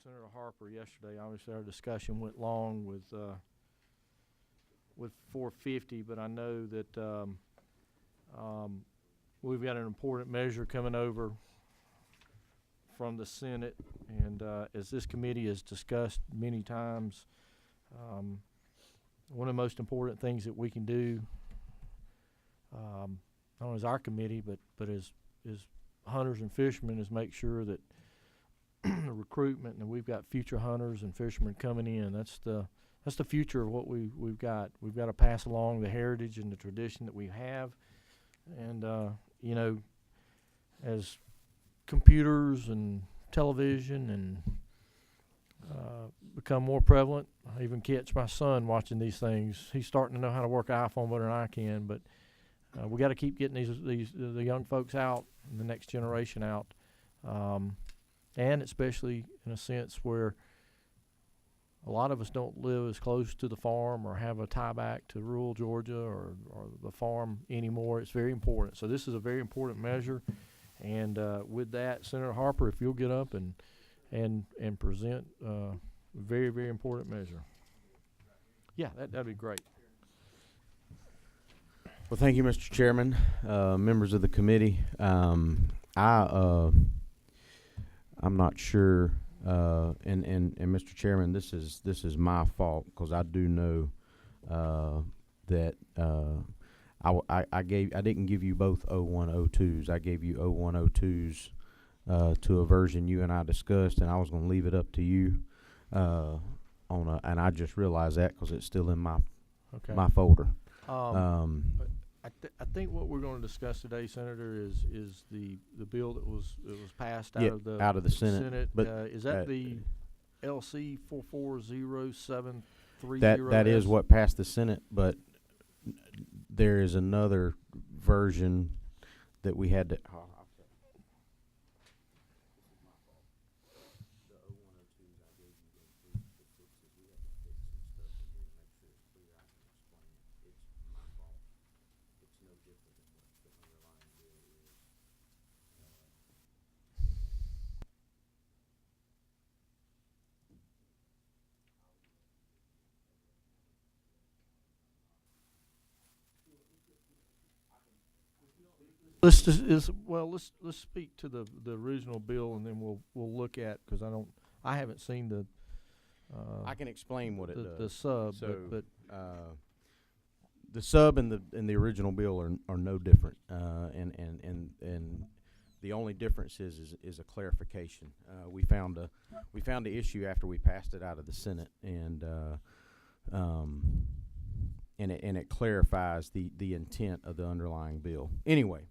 Senator Harper yesterday. Obviously, our discussion went long with 450, but I know that we've got an important measure coming over from the Senate, and as this committee has discussed many times, one of the most important things that we can do, not only as our committee, but as hunters and fishermen, is make sure that the recruitment, and we've got future hunters and fishermen coming in. That's the future of what we've got. We've got to pass along the heritage and the tradition that we have, and you know, as computers and television and become more prevalent, I even catch my son watching these things. He's starting to know how to work an iPhone better than I can, but we got to keep getting the young folks out, and the next generation out, and especially in a sense where a lot of us don't live as close to the farm or have a tie back to rural Georgia or the farm anymore. It's very important. So this is a very important measure. And with that, Senator Harper, if you'll get up and present a very, very important measure. Yeah, that'd be great. Well, thank you, Mr. Chairman, members of the committee. I'm not sure, and Mr. Chairman, this is my fault, because I do know that I didn't give you both 0102s. I gave you 0102s to a version you and I discussed, and I was going to leave it up to you and I just realized that because it's still in my folder. I think what we're going to discuss today, Senator, is the bill that was passed out of the Senate. But is that the LC 440730? That is what passed the Senate, but there is another version that we had to. Let's speak to the original bill, and then we'll look at, because I haven't seen the. I can explain what it does. The sub, so, but the sub and the original bill are no different, and the only difference is a clarification. We found the issue after we passed it out of the Senate, and it clarifies the intent of the underlying bill. Anyway,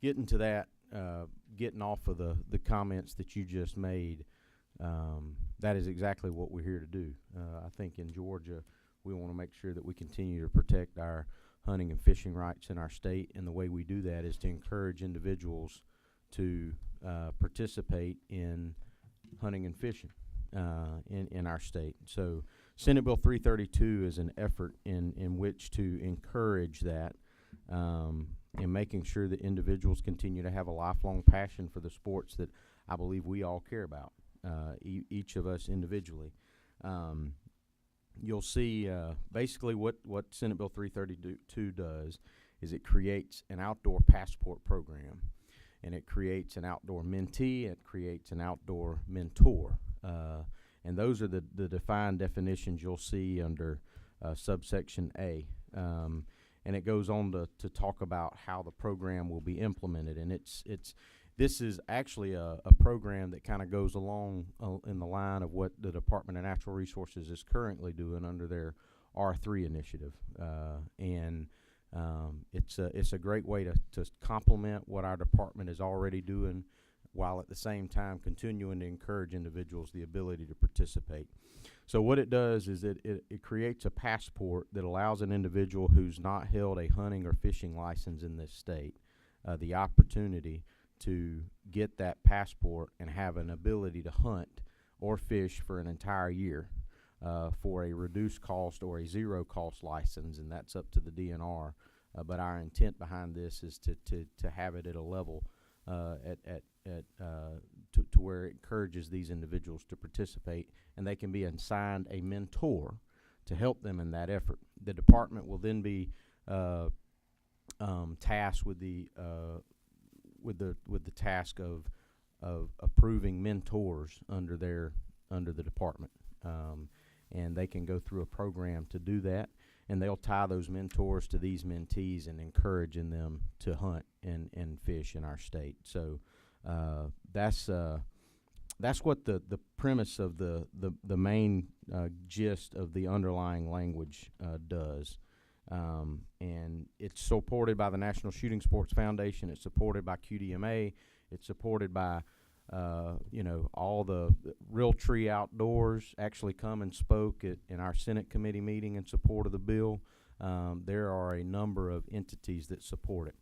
getting to that, getting off of the comments that you just made, that is exactly what we're here to do. I think in Georgia, we want to make sure that we continue to protect our hunting and fishing rights in our state, and the way we do that is to encourage individuals to participate in hunting and fishing in our state. So Senate Bill 332 is an effort in which to encourage that, and making sure that individuals continue to have a lifelong passion for the sports that I believe we all care about, each of us individually. You'll see basically what Senate Bill 332 does is it creates an outdoor passport program, and it creates an outdoor mentee, it creates an outdoor mentor. And those are the defined definitions you'll see under subsection A. And it goes on to talk about how the program will be implemented. And this is actually a program that kind of goes along in the line of what the Department of Natural Resources is currently doing under their R3 initiative. It's a great way to complement what our department is already doing, while at the same time continuing to encourage individuals the ability to participate. So what it does is it creates a passport that allows an individual who's not held a hunting or fishing license in this state the opportunity to get that passport and have an ability to hunt or fish for an entire year for a reduced cost or a zero cost license, and that's up to the DNR. But our intent behind this is to have it at a level to where it encourages these individuals to participate, and they can be assigned a mentor to help them in that effort. The department will then be tasked with the task of approving mentors under the department, and they can go through a program to do that, and they'll tie those mentors to these mentees and encouraging them to hunt and fish in our state. So that's what the premise of the main gist of the underlying language does. And it's supported by the National Shooting Sports Foundation. It's supported by QDMA. It's supported by, all the Realtree Outdoors actually come and spoke in our Senate committee meeting in support of the bill. There are a number of entities that support it.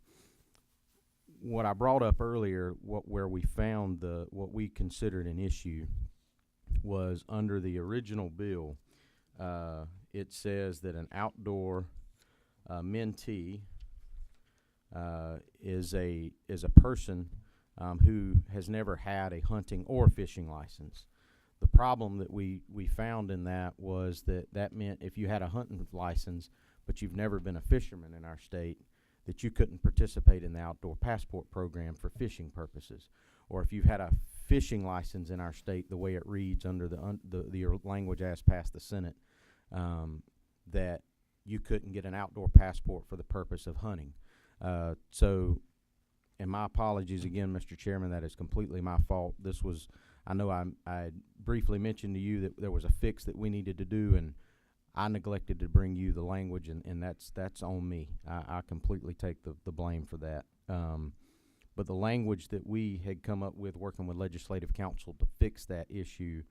What I brought up earlier, where we found what we considered an issue, was under the original bill. It says that an outdoor mentee is a person who has never had a hunting or fishing license. The problem that we found in that was that meant if you had a hunting license but you've never been a fisherman in our state, that you couldn't participate in the outdoor passport program for fishing purposes. Or if you've had a fishing license in our state, the way it reads under the language as passed the Senate, that you couldn't get an outdoor passport for the purpose of hunting. So, and my apologies again, Mr. Chairman, that is completely my fault. I know I briefly mentioned to you that there was a fix that we needed to do, and I neglected to bring you the language, and that's on me. I completely take the blame for that. But the language that we had come up with working with Legislative Council to fix that issue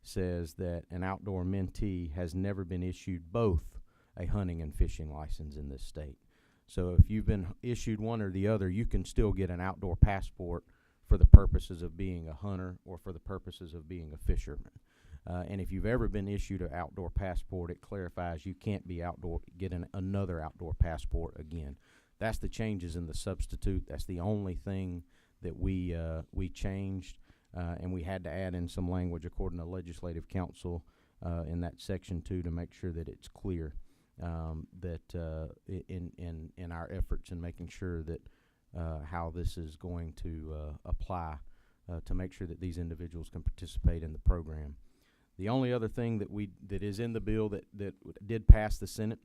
says that an outdoor mentee has never been issued both a hunting and fishing license in this state. So if you've been issued one or the other, you can still get an outdoor passport for the purposes of being a hunter or for the purposes of being a fisherman. And if you've ever been issued an outdoor passport, it clarifies you can't be another outdoor passport again. That's the changes in the substitute. That's the only thing that we changed, and we had to add in some language according to Legislative Council in that section 2 to make sure that it's clear that in our efforts in making sure that how this is going to apply to make sure that these individuals can participate in the program. The only other thing that is in the bill that did pass the Senate,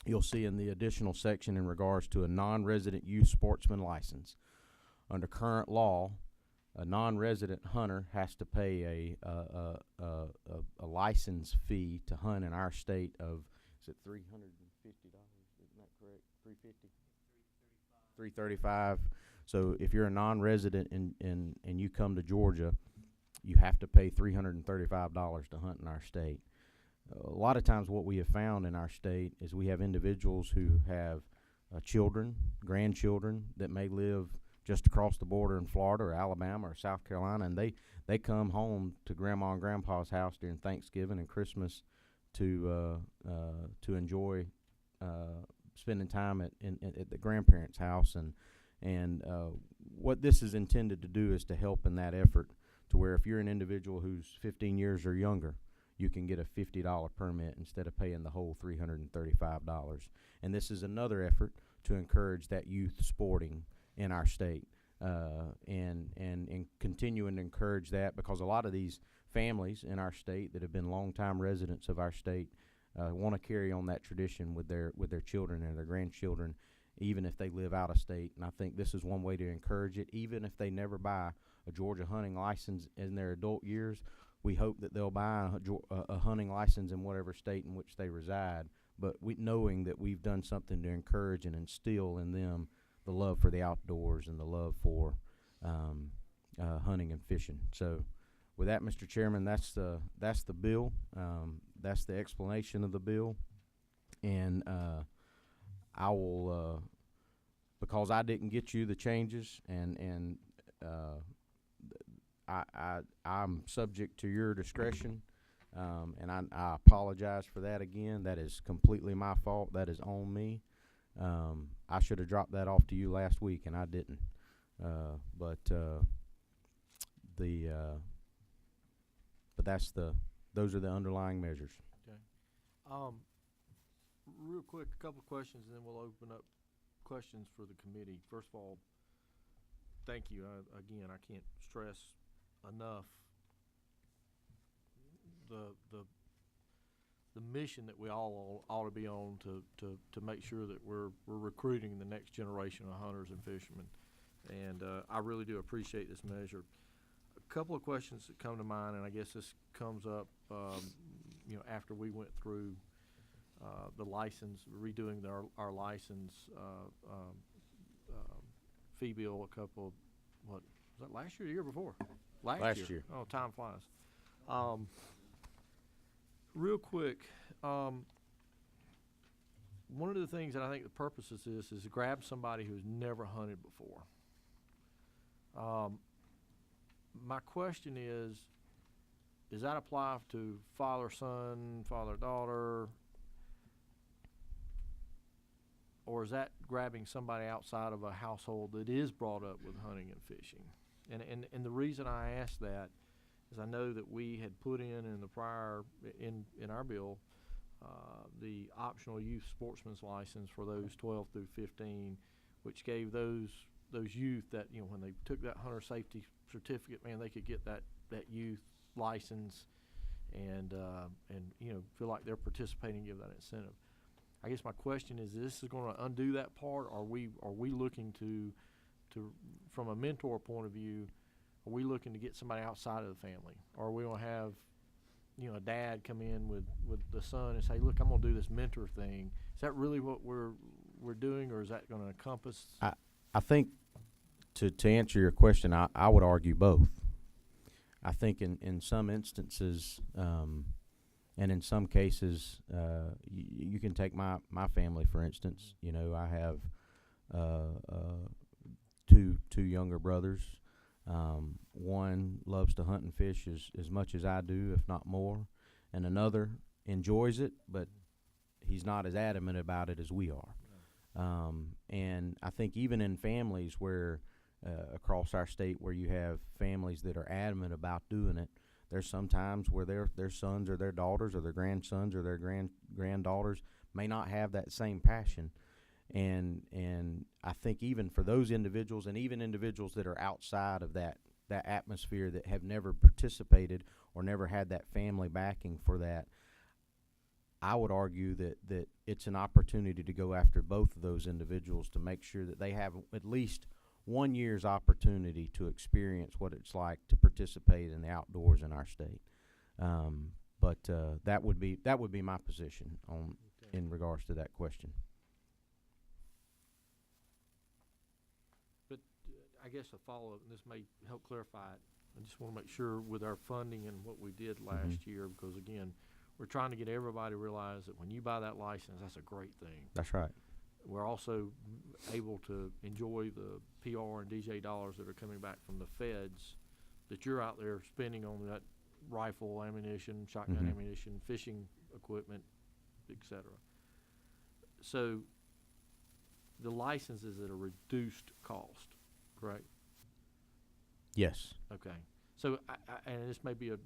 you'll see in the additional section in regards to a non-resident youth sportsman license. Under current law, a non-resident hunter has to pay a license fee to hunt in our state of, is it $350? Isn't that correct? $335. So if you're a non-resident and you come to Georgia, you have to pay $335 to hunt in our state. A lot of times what we have found in our state is we have individuals who have children, grandchildren that may live just across the border in Florida or Alabama or South Carolina, and they come home to Grandma and Grandpa's house during Thanksgiving and Christmas to enjoy spending time at the grandparents' house. And what this is intended to do is to help in that effort, to where if you're an individual who's 15 years or younger, you can get a $50 permit instead of paying the whole $335. And this is another effort to encourage that youth sporting in our state, and continuing to encourage that, because a lot of these families in our state that have been longtime residents of our state want to carry on that tradition with their children and their grandchildren, even if they live out of state. And I think this is one way to encourage it. Even if they never buy a Georgia hunting license in their adult years, we hope that they'll buy a hunting license in whatever state in which they reside, but knowing that we've done something to encourage and instill in them the love for the outdoors and the love for hunting and fishing. So with that, Mr. Chairman, that's the bill. That's the explanation of the bill. And I will, because I didn't get you the changes, and I'm subject to your discretion, and I apologize for that again. That is completely my fault. That is on me. I should have dropped that off to you last week, and I didn't. But but those are the underlying measures. Real quick, a couple of questions, and then we'll open up questions for the committee. First of all, thank you. Again, I can't stress enough the mission that we all ought to be on to make sure that we're recruiting the next generation of hunters and fishermen. And I really do appreciate this measure. A couple of questions that come to mind, and I guess this comes up, after we went through the license, redoing our license fee bill what was that, last year or the year before? Last year. Oh, time flies. Real quick, one of the things that I think the purpose of this is to grab somebody who's never hunted before. My question is, does that apply to father-son, father-daughter, or is that grabbing somebody outside of a household that is brought up with hunting and fishing? And the reason I ask that is I know that we had put in the prior, in our bill, the optional youth sportsman's license for those 12 through 15, which gave those youth that, when they took that hunter safety certificate, man, they could get that youth license and feel like they're participating, give that incentive. I guess my question is, this is going to undo that part? Are we looking to from a mentor point of view, are we looking to get somebody outside of the family? Or are we going to have, a dad come in with the son and say, look, I'm going to do this mentor thing? Is that really what we're doing, or is that going to encompass? I think to answer your question, I would argue both. I think in some instances, and in some cases, you can take my family, for instance. I have two younger brothers. One loves to hunt and fish as much as I do, if not more, and another enjoys it, but he's not as adamant about it as we are. And I think even in families where across our state where you have families that are adamant about doing it, there's sometimes where their sons or their daughters or their grandsons or their granddaughters may not have that same passion. And I think even for those individuals, and even individuals that are outside of that atmosphere, that have never participated or never had that family backing for that, I would argue that it's an opportunity to go after both of those individuals to make sure that they have at least 1 year's opportunity to experience what it's like to participate in the outdoors in our state. But that would be my position in regards to that question. But I guess a follow-up, and this may help clarify it. I just want to make sure with our funding and what we did last year, because again, we're trying to get everybody to realize that when you buy that license, that's a great thing. That's right. We're also able to enjoy the PR and DJ dollars that are coming back from the feds that you're out there spending on that rifle ammunition, shotgun ammunition, fishing equipment, etc. So the license is at a reduced cost, correct? Yes. Okay. So, and this may be a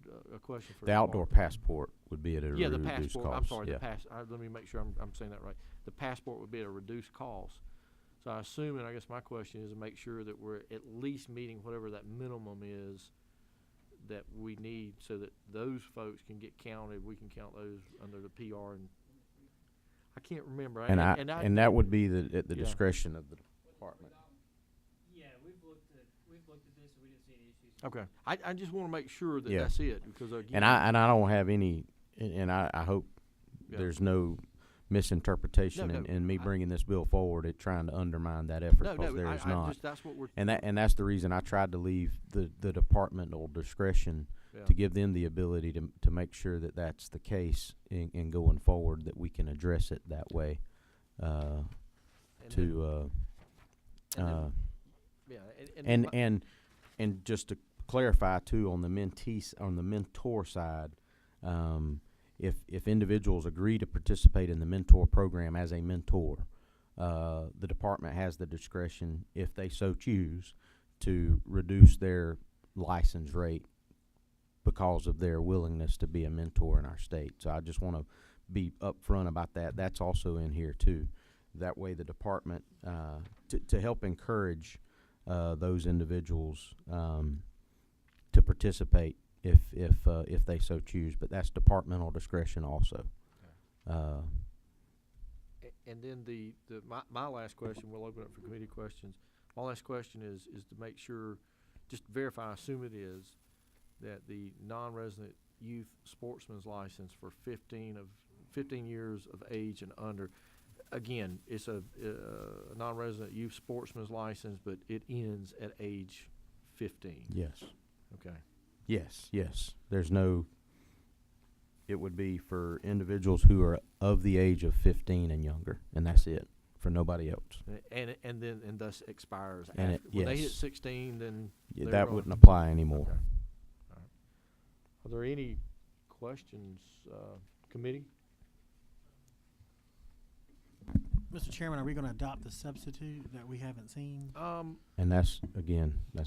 question for the outdoor passport would be at a reduced the passport. cost. I'm sorry. Yeah. Let me make sure I'm saying that right. The passport would be at a reduced cost. So I assume, and I guess my question is to make sure that we're at least meeting whatever that minimum is that we need, so that those folks can get counted. We can count those under the PR, and I can't remember. And that would be at the discretion of the department. Yeah, we've looked at this, and we didn't see any issues. Okay, I just want to make sure that that's it, because again, and I don't have any, and I hope there's no misinterpretation in me bringing this bill forward at trying to undermine that effort, because there is not. That's what we're and that's the reason I tried to leave the departmental discretion to give them the ability to make sure that that's the case in going forward, that we can address it that way. And just to clarify too, on the mentor side, if individuals agree to participate in the mentor program as a mentor, the department has the discretion, if they so choose, to reduce their license rate because of their willingness to be a mentor in our state. So I just want to be upfront about that. That's also in here too. That way the department, to help encourage those individuals to participate if they so choose. But that's departmental discretion also. And then my last question, we'll open up for committee questions. My last question is to make sure, just to verify, I assume it is, that the non-resident youth sportsman's license for 15 years of age and under, again, it's a non-resident youth sportsman's license, but it ends at age 15. Yes. Okay. Yes. There's no. It would be for individuals who are of the age of 15 and younger, and that's it, for nobody else. And thus expires And after. When they hit yes. 16, then Yeah, they're that on. wouldn't apply anymore. Okay. All right. Are there any questions, committee? Mr. Chairman, are we going to adopt the substitute that we haven't seen? And that's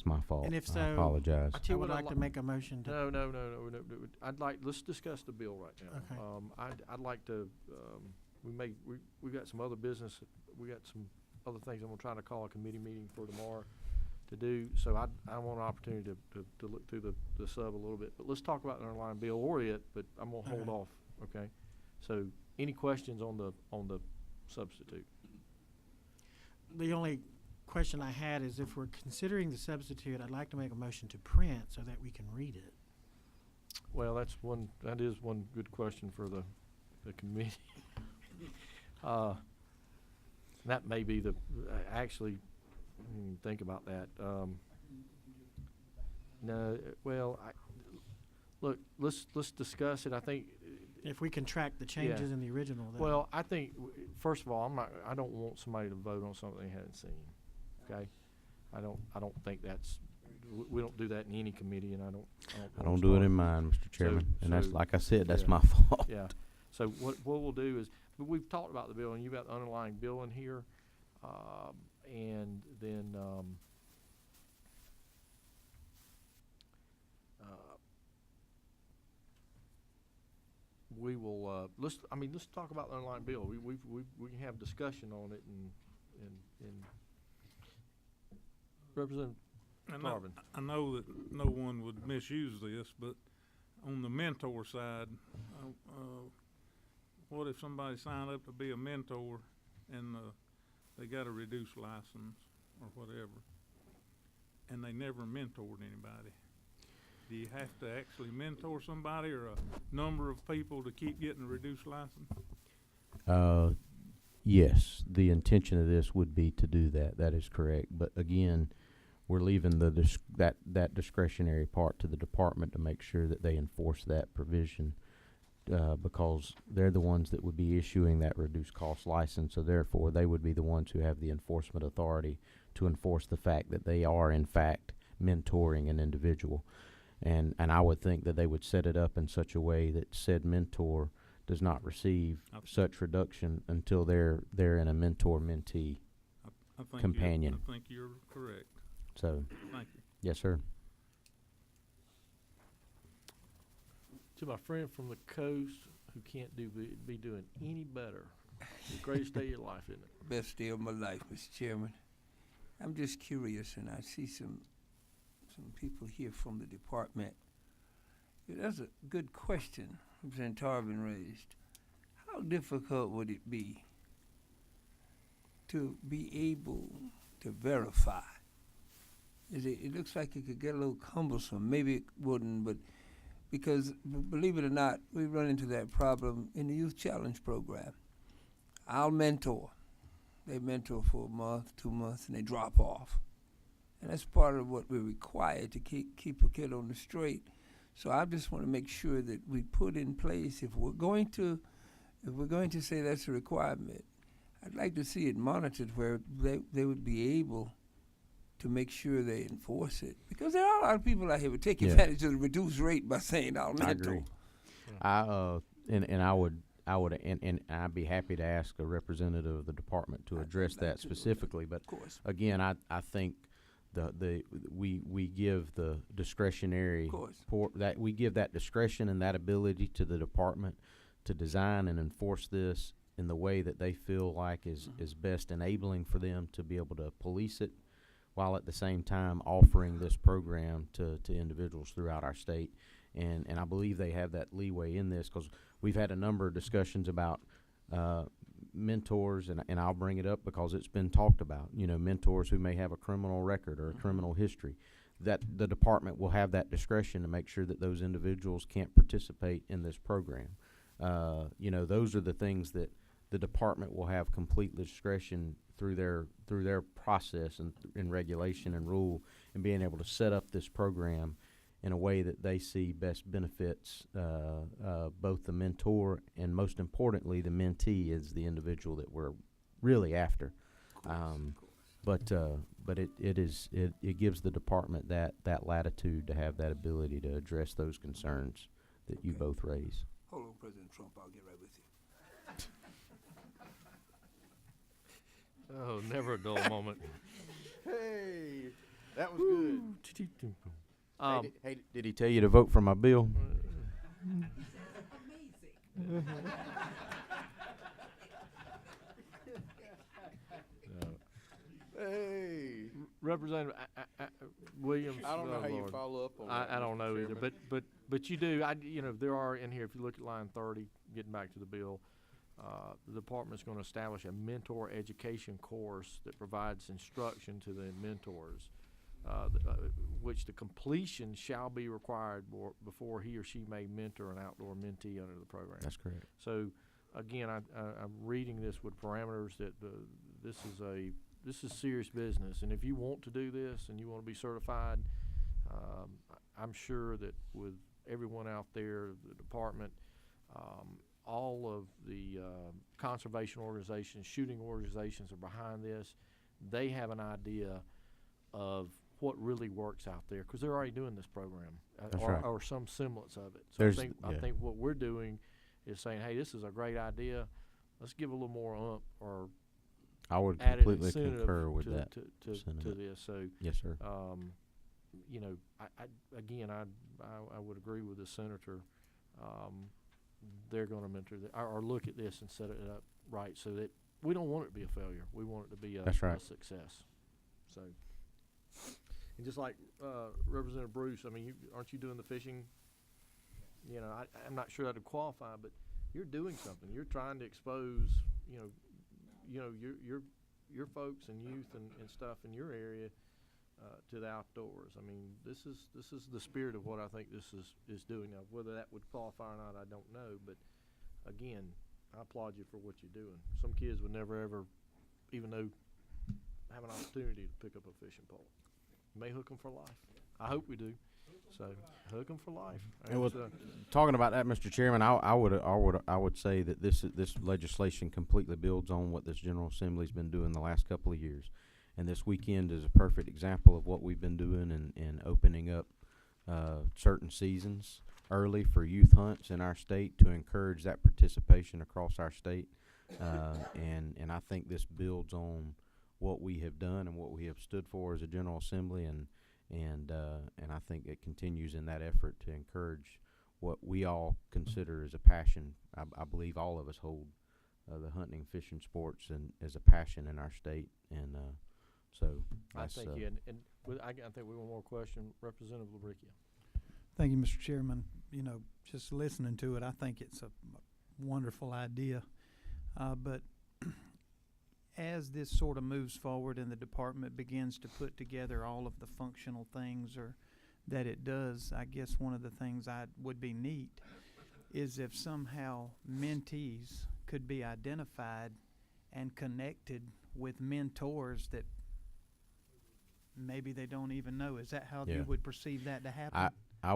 my fault. And if I so, apologize. I I tell you would what like to make a motion to. No. Let's discuss the bill right now. Okay. I'd like to, we got some other business, we got some other things I'm gonna try to call a committee meeting for tomorrow to do. So I want an opportunity to look through the sub a little bit. But let's talk about the underlying bill or it, but I'm gonna hold Okay. off, okay? So any questions on the substitute? The only question I had is if we're considering the substitute, I'd like to make a motion to print so that we can read it. Well, that is one good question for the committee. That may be actually, think about that. No, well, look, let's discuss it. I think, If we can track the changes in the original, then. well, I think, first of all, I don't want somebody to vote on something they hadn't seen, okay? I don't think that's, we don't do that in any committee, and I don't I don't do it in mine, Mr. Chairman. And that's, so- like I said, that's yeah. my fault. Yeah, so what we'll do is, but we've talked about the bill, and you've got the underlying bill in here, and then, we will, let's talk about the underlying bill. We can have discussion on it and Representative Marvin. I know that no one would misuse this, but on the mentor side, what if somebody signed up to be a mentor and they got a reduced license or whatever, and they never mentored anybody? Do you have to actually mentor somebody or a number of people to keep getting a reduced license? Yes, the intention of this would be to do that. That is correct. But again, we're leaving that discretionary part to the department to make sure that they enforce that provision, because they're the ones that would be issuing that reduced cost license. So therefore, they would be the ones who have the enforcement authority to enforce the fact that they are in fact mentoring an individual. And I would think that they would set it up in such a way that said mentor does not receive such reduction until they're in a mentor-mentee I think companion. I think you're correct. So, Thank you. yes, sir. To my friend from the coast who can't be doing any better, the greatest day of your life, isn't it? Best day of my life, Mr. Chairman. I'm just curious, and I see some people here from the department. That's a good question Representative Tarvin raised. How difficult would it be to be able to verify? It looks like it could get a little cumbersome. Maybe it wouldn't, but because believe it or not, we run into that problem in the Youth Challenge program. I'll mentor. They mentor for a month, 2 months, and they drop off. And that's part of what we're required to keep a kid on the straight. So I just want to make sure that we put in place, if we're going to say that's a requirement, I'd like to see it monitored where they would be able to make sure they enforce it. Because there are a lot of people out here who take advantage of the reduced rate by saying I'll mentor. I agree. And I'd be happy to ask a representative of the department to address that specifically. But Of course. again, I think we give the discretionary Of course. that we give that discretion and that ability to the department to design and enforce this in the way that they feel like is best enabling for them to be able to police it, while at the same time offering this program to individuals throughout our state. And I believe they have that leeway in this, because we've had a number of discussions about mentors, and I'll bring it up because it's been talked about, mentors who may have a criminal record or a criminal history, that the department will have that discretion to make sure that those individuals can't participate in this program. Those are the things that the department will have complete discretion through their process and in regulation and rule, and being able to set up this program in a way that they see best benefits both the mentor and, most importantly, the mentee is the individual that we're really after. But it gives the department that latitude to have that ability to address those concerns that you Okay. both raise. Hold on, President Trump, I'll get right with you. Oh, never a dull moment. Hey, that was good. Hey, Did he tell you to vote for my bill? Hey, Representative Williams. I don't know oh how you Lord. follow up on that. I don't Mr. know either, Chairman. but you do. There are in here. If you look at line 30, getting back to the bill, the department's going to establish a mentor education course that provides instruction to the mentors, which the completion shall be required before he or she may mentor an outdoor mentee under the program. That's correct. So, again, I'm reading this with parameters that this is serious business, and if you want to do this and you want to be certified, I'm sure that with everyone out there, the department, all of the conservation organizations, shooting organizations are behind this. They have an idea of what really works out there, because they're already doing this program, That's right. or some semblance of it. So There's- I think what we're doing is saying, hey, this is a great idea. Let's give a little more oomph or I would added completely incentive concur with to, that. to sentiment. this. So, Yes, sir. I would agree with the senator. They're going to mentor or look at this and set it up right, so that we don't want it to be a failure. We want it to be That's right. a success. So, and just like Representative Bruce, I mean, aren't you doing the fishing? I'm not sure that would qualify, but you're doing something. You're trying to expose, your folks and youth and stuff in your area to the outdoors. I mean, this is the spirit of what I think this is doing. Now, whether that would qualify or not, I don't know. But again, I applaud you for what you're doing. Some kids would never ever even know have an opportunity to pick up a fishing pole. You may hook them for life. I hope we do. So hook them for life. And with- It's, Talking about that, Mr. Chairman, I would say that this legislation completely builds on what this General Assembly's been doing the last couple of years, and this weekend is a perfect example of what we've been doing in opening up certain seasons early for youth hunts in our state to encourage that participation across our state, and I think this builds on what we have done and what we have stood for as a General Assembly, and I think it continues in that effort to encourage what we all consider as a passion. I believe all of us hold the hunting, fishing sports and as a passion in our state, and so I that's, think yeah, and I think we have one more question, Representative LaBricchia. Thank you, Mr. Chairman. Just listening to it, I think it's a wonderful idea. But as this sort of moves forward and the department begins to put together all of the functional things or that it does, I guess one of the things would be neat is if somehow mentees could be identified and connected with mentors that maybe they don't even know. Is that how Yeah. you would perceive that to happen? I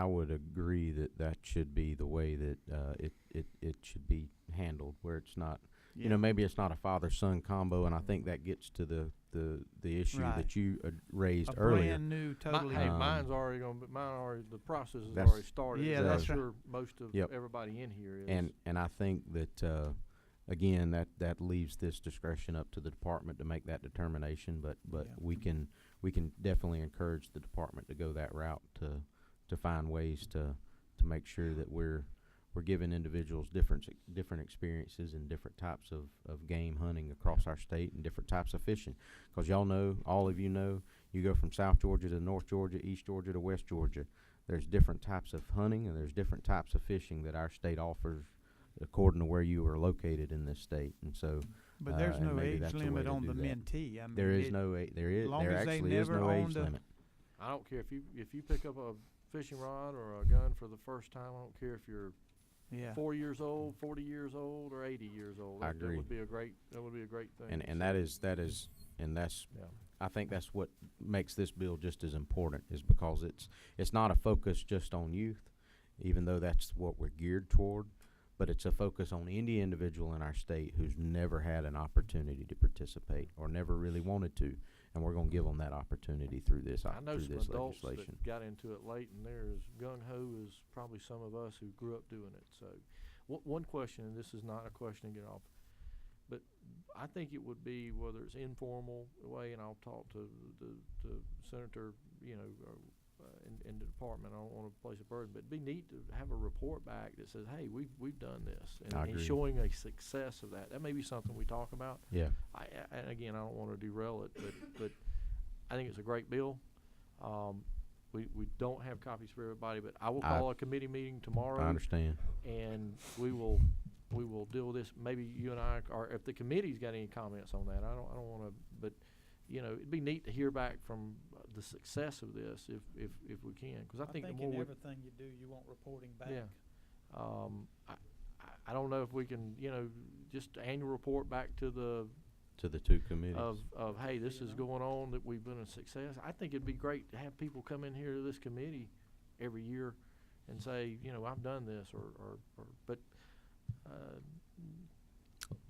would agree that should be the way that it should be handled, where it's not. Yeah. Maybe it's not a father-son combo, and I think that gets to the issue Right. that you raised A earlier. brand new, totally. Hey, Um, mine's already going to be, the process has That's- already started. Yeah, and I'm that's right. sure most of Yep. everybody in here is. And I think that again that leaves this discretion up to the department to make that determination. But Yeah. we can definitely encourage the department to go that route to find ways to make sure that we're giving individuals different experiences and different types of game hunting across our state and different types of fishing. Because y'all know, all of you know, you go from South Georgia to North Georgia, East Georgia to West Georgia, there's different types of hunting and there's different types of fishing that our state offers according to where you are located in this state. And so But there's and no maybe age that's a way limit to on do the that. mentee. I mean, There is it- no long there as they actually is never no age owned a- limit. I don't care if you pick up a fishing rod or a gun for the first time. I don't care if you're Yeah. 4 years old, 40 years old, or 80 years old. I That agree. would be a great thing. And that is and that's yeah. I think that's what makes this bill just as important, is because it's not a focus just on youth, even though that's what we're geared toward, but it's a focus on any individual in our state who's never had an opportunity to participate or never really wanted to, and we're going to give them that opportunity through this I know through some this adults legislation. that got into it late, and they're as gung-ho as probably some of us who grew up doing it. So, one question, and this is not a question to get off, but I think it would be, whether it's informal way, and I'll talk to the senator, you know, in the department. I don't want to place a burden, but it'd be neat to have a report back that says, "Hey, we've done this," I and agree. showing a success of that. That may be something we talk about. Yeah. And again, I don't want to derail it, but I think it's a great bill. We don't have copies for everybody, but I will call a committee meeting tomorrow, I understand. and we will deal with this. Maybe you and I, or if the committee's got any comments on that, I don't want to, but you know, it'd be neat to hear back from the success of this if we can, because I think the more in we, everything you do, you want reporting back. yeah. I don't know if we can, you know, just annual report back to the two committees. of hey, this is going on, that we've been a success. I think it'd be great to have people come in here to this committee every year and say, you know, I've done this, but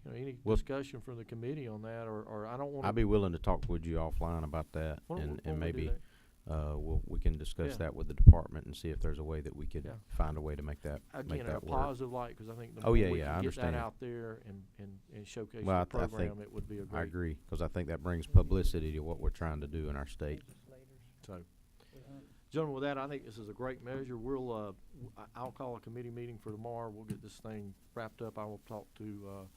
you know, any Well- discussion from the committee on that, or I don't want I'd be willing to talk with you offline about that, and maybe we can discuss Yeah. that with the department and see if there's a way that we could Yeah. find a way to make that again in a work. positive light, because I think the Oh, more yeah, we yeah, I can get that understand. out there and showcase Well, the I think program, it would be a great. I agree, because I think that brings publicity to what we're trying to do in our state. So, gentlemen, with that, I think this is a great measure. We'll, I'll call a committee meeting for tomorrow. We'll get this thing wrapped up. I will talk to,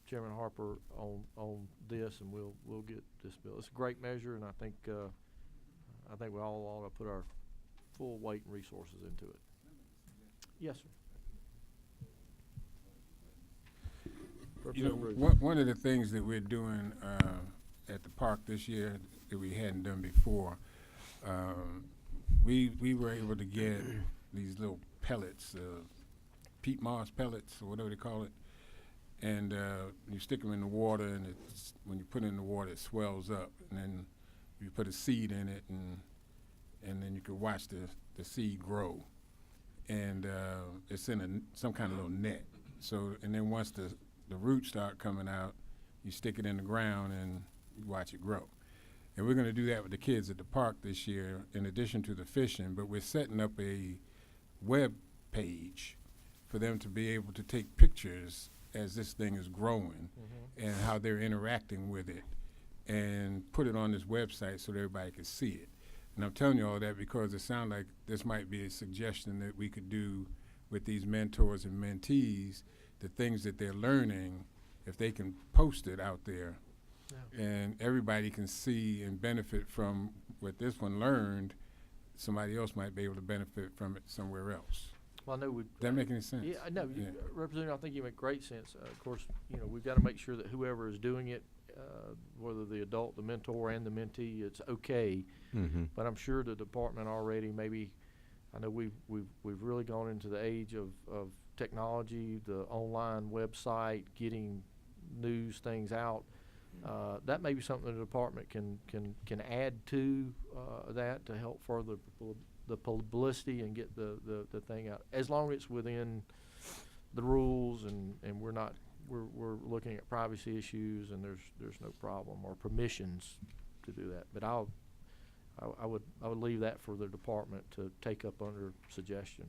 Chairman Harper on this, and we'll get this bill. It's a great measure, and I think we all ought to put our full weight and resources into it. Yes, sir. You know, Representative Bruce. one of the things that we're doing at the park this year that we hadn't done before, we were able to get these little pellets, peat moss pellets, or whatever they call it, and you stick them in the water, and when you put it in the water, it swells up, and then you put a seed in it, and then you could watch the seed grow, and it's in some kind of little net. So, and then once the roots start coming out, you stick it in the ground and you watch it grow. And we're going to do that with the kids at the park this year, in addition to the fishing, but we're setting up a web page for them to be able to take pictures as this thing is growing and how they're interacting with it, and put it on this website so that everybody can see it. And I'm telling you all that because it sounds like this might be a suggestion that we could do with these mentors and mentees, the things that they're learning, if they can post it out there, and everybody can see and benefit from what this one learned, somebody else might be able to benefit from it somewhere else. Well, I know we. Does that make any sense? Yeah, I know, Yeah. Representative, I think you make great sense. Of course, you know, we've got to make sure that whoever is doing it, whether the adult, the mentor, and the mentee, it's okay. Mm-hmm. But I'm sure the department already, maybe, I know we've really gone into the age of technology, the online website, getting news things out. That may be something the department can add to that to help further the publicity and get the thing out, as long as it's within the rules and we're looking at privacy issues, and there's no problem or permissions to do that. But I would leave that for the department to take up under suggestion.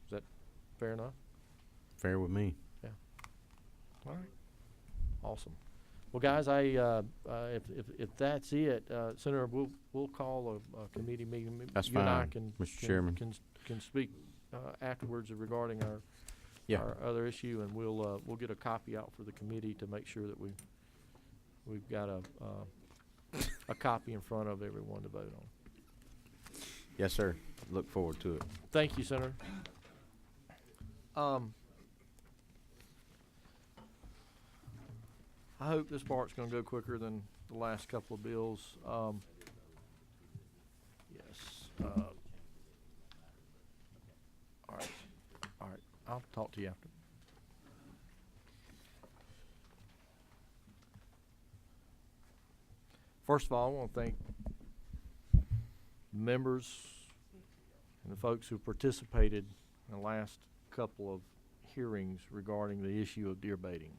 Is that fair enough? Fair with me. All right. Awesome. Well, guys, if that's it, Senator, we'll call a committee meeting. Maybe That's you and I fine, can Mr. Chairman. can speak afterwards regarding our Yeah. our other issue, and we'll get a copy out for the committee to make sure that we've got a copy in front of everyone to vote on. Yes, sir. Look forward to it. Thank you, Senator. I hope this part's gonna go quicker than the last couple of bills. Yes. All right. I'll talk to you after. First of all, I want to thank members and the folks who participated in the last couple of hearings regarding the issue of deer baiting.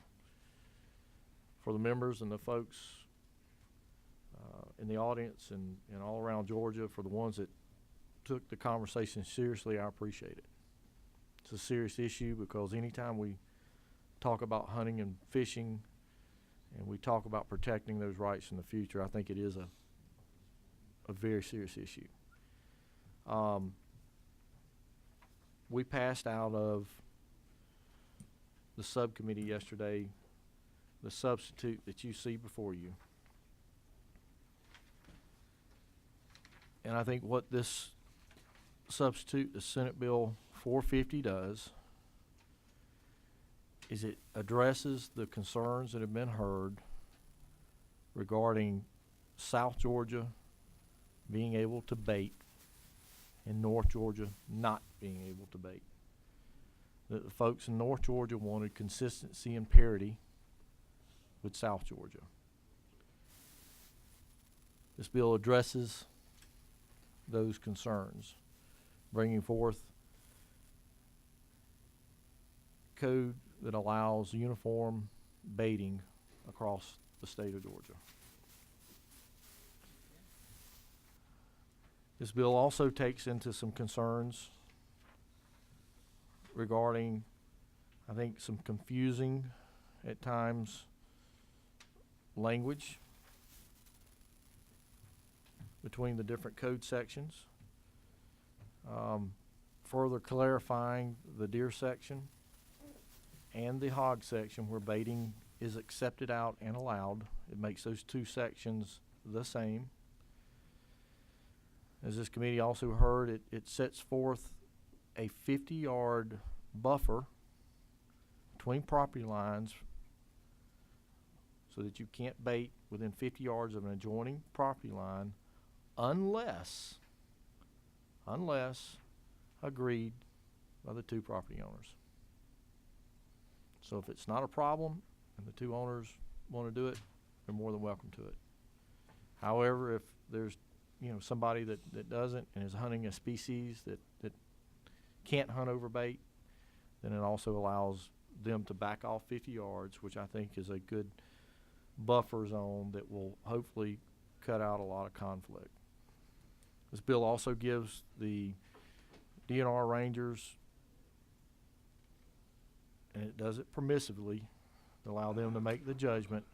For the members and the folks in the audience and all around Georgia, for the ones that took the conversation seriously, I appreciate it. It's a serious issue because anytime we talk about hunting and fishing and we talk about protecting those rights in the future, I think it is a very serious issue. We passed out of the subcommittee yesterday the substitute that you see before you. And I think what this substitute, the Senate Bill 450, does is it addresses the concerns that have been heard regarding South Georgia being able to bait and North Georgia not being able to bait. The folks in North Georgia wanted consistency and parity with South Georgia. This bill addresses those concerns, bringing forth code that allows uniform baiting across the state of Georgia. This bill also takes into some concerns regarding, I think, some confusing at times language between the different code sections, further clarifying the deer section and the hog section where baiting is accepted out and allowed. It makes those two sections the same. As this committee also heard, it sets forth a 50-yard buffer between property lines so that you can't bait within 50 yards of an adjoining property line unless agreed by the two property owners. So if it's not a problem and the two owners want to do it, they're more than welcome to it. However, if there's somebody that doesn't and is hunting a species that can't hunt over bait, then it also allows them to back off 50 yards, which I think is a good buffer zone that will hopefully cut out a lot of conflict. This bill also gives the DNR rangers, and it does it permissively, to allow them to make the judgment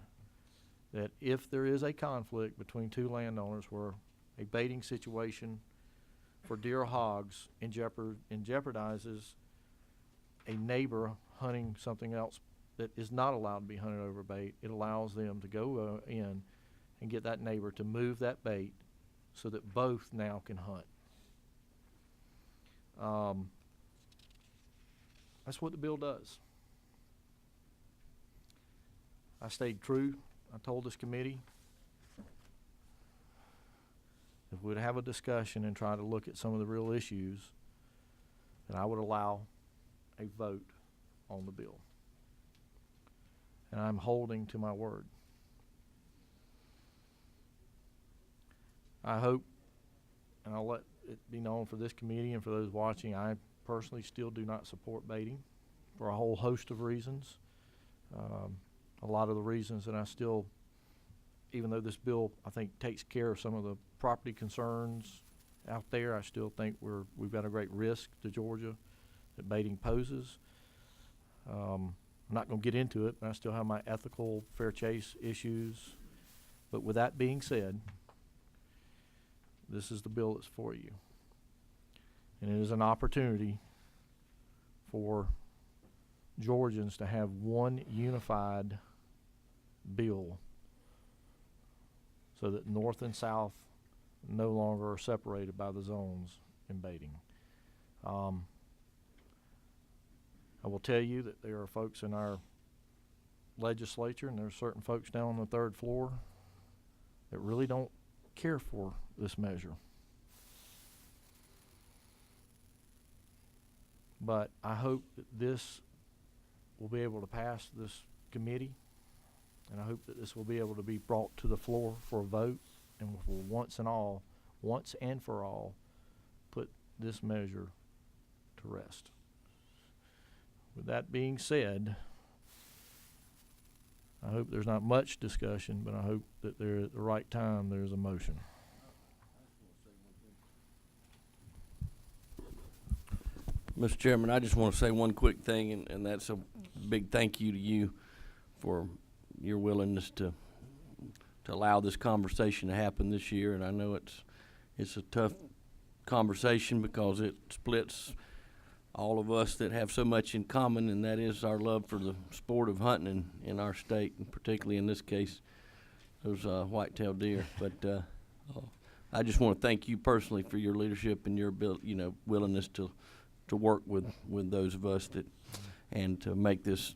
that if there is a conflict between two landowners where a baiting situation for deer or hogs jeopardizes a neighbor hunting something else that is not allowed to be hunted over bait, it allows them to go in and get that neighbor to move that bait so that both now can hunt. That's what the bill does. I stayed true. I told this committee if we'd have a discussion and try to look at some of the real issues, then I would allow a vote on the bill. And I'm holding to my word. I hope, and I'll let it be known for this committee and for those watching, I personally still do not support baiting for a whole host of reasons. A lot of the reasons that I still, even though this bill I think takes care of some of the property concerns out there, I still think we've got a great risk to Georgia that baiting poses. I'm not gonna get into it, but I still have my ethical fair chase issues. But with that being said, this is the bill that's for you. And it is an opportunity for Georgians to have one unified bill so that north and south no longer are separated by the zones in baiting. I will tell you that there are folks in our legislature, and there are certain folks down on the third floor that really don't care for this measure. But I hope that this will be able to pass this committee, and I hope that this will be able to be brought to the floor for a vote, and will once and for all, put this measure to rest. With that being said, I hope there's not much discussion, but I hope that there, at the right time, there's a motion. Mr. Chairman, I just want to say one quick thing, and that's a big thank you to you for your willingness to allow this conversation to happen this year. And I know it's a tough conversation because it splits all of us that have so much in common, and that is our love for the sport of hunting in our state, and particularly in this case, those white-tailed deer. But I just want to thank you personally for your leadership and your willingness to work with those of us that, and to make this,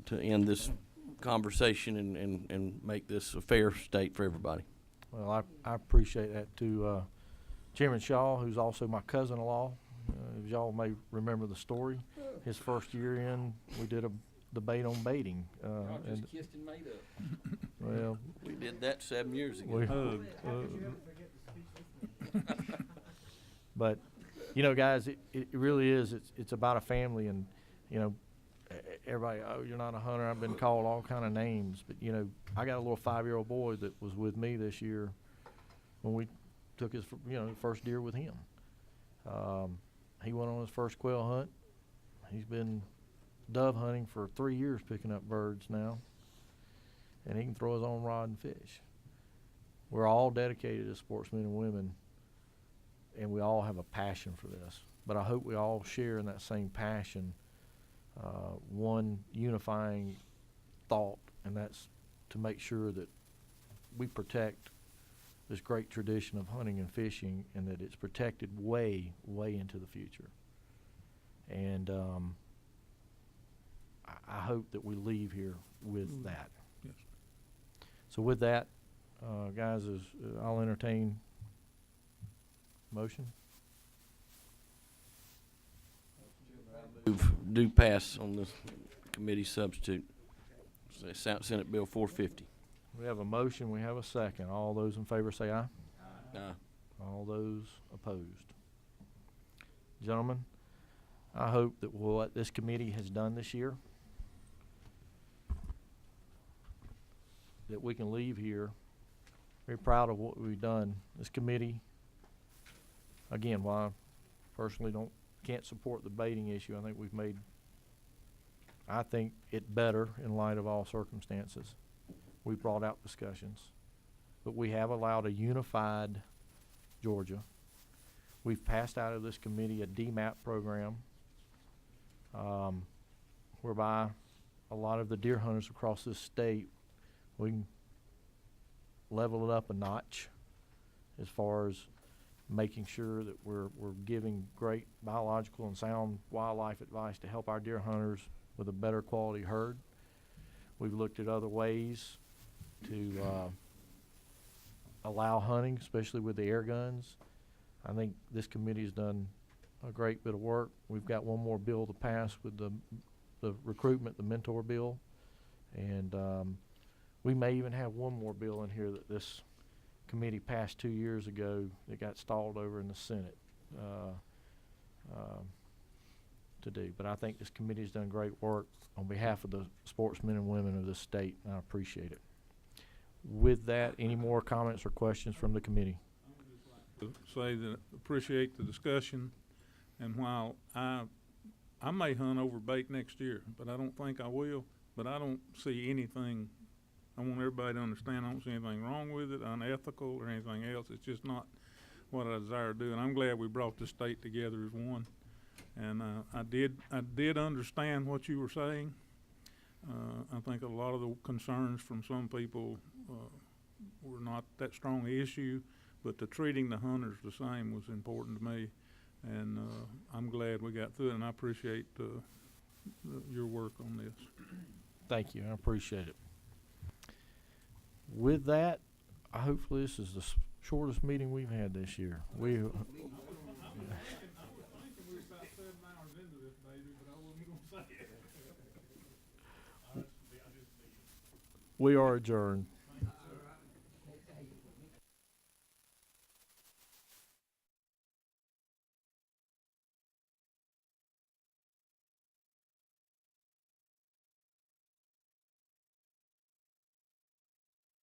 to end this conversation and make this a fair state for everybody. Well, I appreciate that to Chairman Shaw, who's also my cousin-in-law. As y'all may remember the story, his first year in, we did a debate on baiting. And kissed and made up. well, We did that 7 years ago. we, but you know, guys, it really is. It's about a family, and you know, everybody. Oh, you're not a hunter. I've been called all kind of names, but you know, I got a little 5-year-old boy that was with me this year when we took his first deer with him. He went on his first quail hunt. He's been dove hunting for 3 years, picking up birds now, and he can throw his own rod and fish. We're all dedicated as sportsmen and women, and we all have a passion for this. But I hope we all share in that same passion, one unifying thought, and that's to make sure that we protect this great tradition of hunting and fishing, and that it's protected way, way into the future. And I hope that we leave here with that. Yes. So with that, guys, I'll entertain motion. Do pass on the committee substitute. Senate Bill 450. We have a motion, we have a second. All those in favor say aye. Aye. All those opposed. Gentlemen, I hope that what this committee has done this year, that we can leave here very proud of what we've done. This committee, again, while I personally can't support the baiting issue, I think we've made, I think, it better in light of all circumstances. We brought out discussions, but we have allowed a unified Georgia. We've passed out of this committee a DMAP program, whereby a lot of the deer hunters across this state, we can level it up a notch as far as making sure that we're giving great biological and sound wildlife advice to help our deer hunters with a better quality herd. We've looked at other ways to allow hunting, especially with the air guns. I think this committee has done a great bit of work. We've got one more bill to pass with the recruitment, the mentor bill, and we may even have one more bill in here that this committee passed 2 years ago that got stalled over in the Senate to do. But I think this committee has done great work on behalf of the sportsmen and women of this state, and I appreciate it. With that, any more comments or questions from the committee? To say that I appreciate the discussion, and while I I may hunt over bait next year, but I don't think I will. But I don't see anything, I want everybody to understand, I don't see anything wrong with it, unethical or anything else. It's just not what I desire to do. And I'm glad we brought the state together as one. And I did understand what you were saying. I think a lot of the concerns from some people were not that strong an issue, but the treating the hunters the same was important to me. And I'm glad we got through it, and I appreciate your work on this. Thank you, I appreciate it. With that, hopefully this is the shortest meeting we've had this year. We are adjourned.